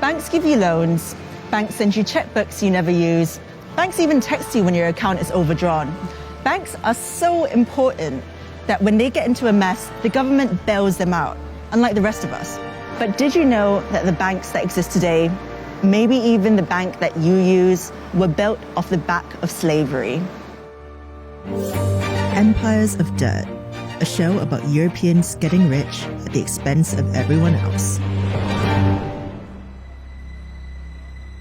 Banks give you loans, banks send you checkbooks you never use, banks even text you when your account is overdrawn. Banks are so important that when they get into a mess, the government bails them out, unlike the rest of us. But did you know that the banks that exist today, maybe even the bank that you use, were built off the back of slavery? Empires of Dirt, a show about Europeans getting rich at the expense of everyone else.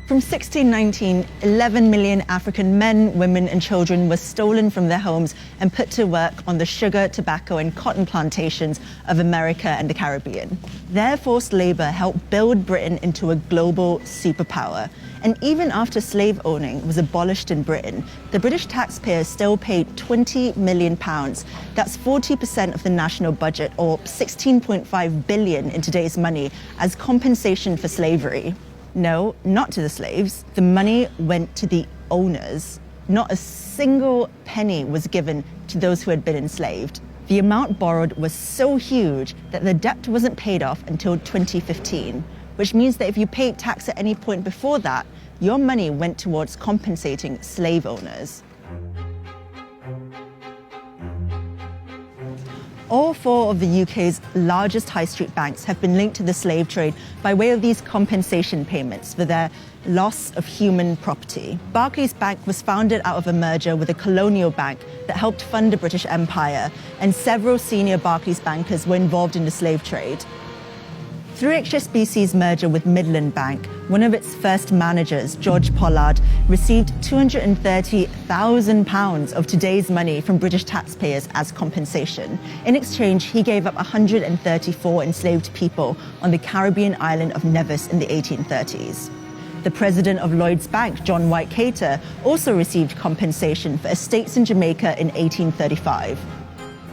From 1619, 11 million African men, women, and children were stolen from their homes and put to work on the sugar, tobacco, and cotton plantations of America and the Caribbean. Their forced labor helped build Britain into a global superpower. And even after slave owning was abolished in Britain, the British taxpayer still paid £20 million. That's 40% of the national budget, or 16.5 billion in today's money, as compensation for slavery. No, not to the slaves. The money went to the owners. Not a single penny was given to those who had been enslaved. The amount borrowed was so huge that the debt wasn't paid off until 2015, which means that if you paid tax at any point before that, your money went towards compensating slave owners. All four of the UK's largest high street banks have been linked to the slave trade by way of these compensation payments for their loss of human property. Barclays Bank was founded out of a merger with a colonial bank that helped fund the British Empire, and several senior Barclays bankers were involved in the slave trade. Through HSBC's merger with Midland Bank, one of its first managers, George Pollard, received £230,000 of today's money from British taxpayers as compensation. In exchange, he gave up 134 enslaved people on the Caribbean island of Nevis in the 1830s. The president of Lloyds Bank, John White Cater, also received compensation for estates in Jamaica in 1835.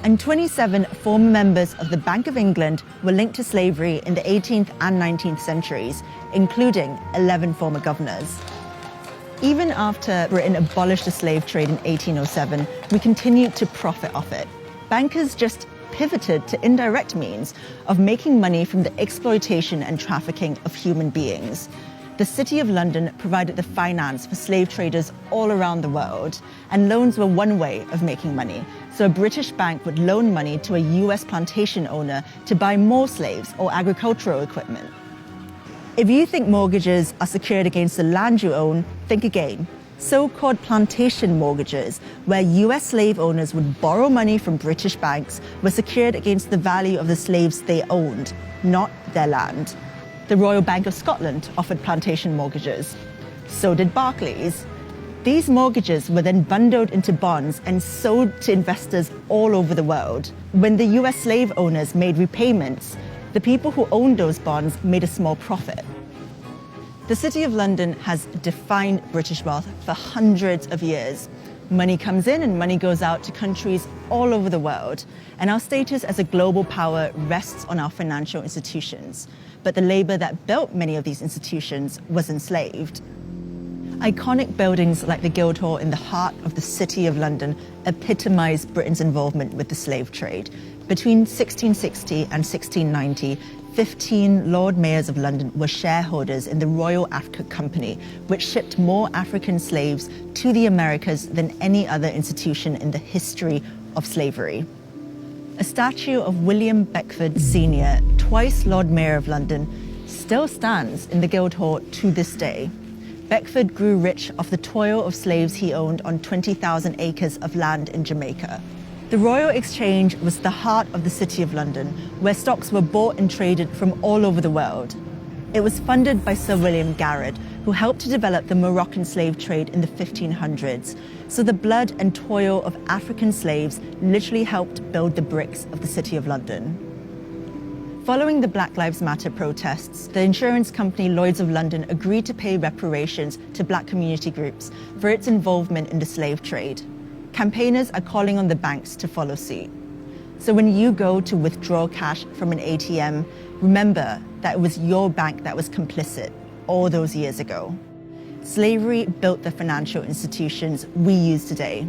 And 27 former members of the Bank of England were linked to slavery in the 18th and 19th centuries, including 11 former governors. Even after Britain abolished the slave trade in 1807, we continued to profit off it. Bankers just pivoted to indirect means of making money from the exploitation and trafficking of human beings. The City of London provided the finance for slave traders all around the world, and loans were one way of making money. So a British bank would loan money to a US plantation owner to buy more slaves or agricultural equipment. If you think mortgages are secured against the land you own, think again. So-called plantation mortgages, where US slave owners would borrow money from British banks, were secured against the value of the slaves they owned, not their land. The Royal Bank of Scotland offered plantation mortgages. So did Barclays. These mortgages were then bundled into bonds and sold to investors all over the world. When the US slave owners made repayments, the people who owned those bonds made a small profit. The City of London has defined British wealth for hundreds of years. Money comes in and money goes out to countries all over the world. And our status as a global power rests on our financial institutions. But the labor that built many of these institutions was enslaved. Iconic buildings like the Guildhall in the heart of the City of London epitomise Britain's involvement with the slave trade. Between 1660 and 1690, 15 Lord Mayors of London were shareholders in the Royal Africa Company, which shipped more African slaves to the Americas than any other institution in the history of slavery. A statue of William Beckford Sr., twice Lord Mayor of London, still stands in the Guildhall to this day. Beckford grew rich off the toil of slaves he owned on 20,000 acres of land in Jamaica. The Royal Exchange was the heart of the City of London, where stocks were bought and traded from all over the world. It was funded by Sir William Garrard, who helped to develop the Moroccan slave trade in the 1500s. So the blood and toil of African slaves literally helped build the bricks of the City of London. Following the Black Lives Matter protests, the insurance company Lloyds of London agreed to pay reparations to black community groups for its involvement in the slave trade. Campaigners are calling on the banks to follow suit. So when you go to withdraw cash from an ATM, remember that it was your bank that was complicit all those years ago. Slavery built the financial institutions we use today.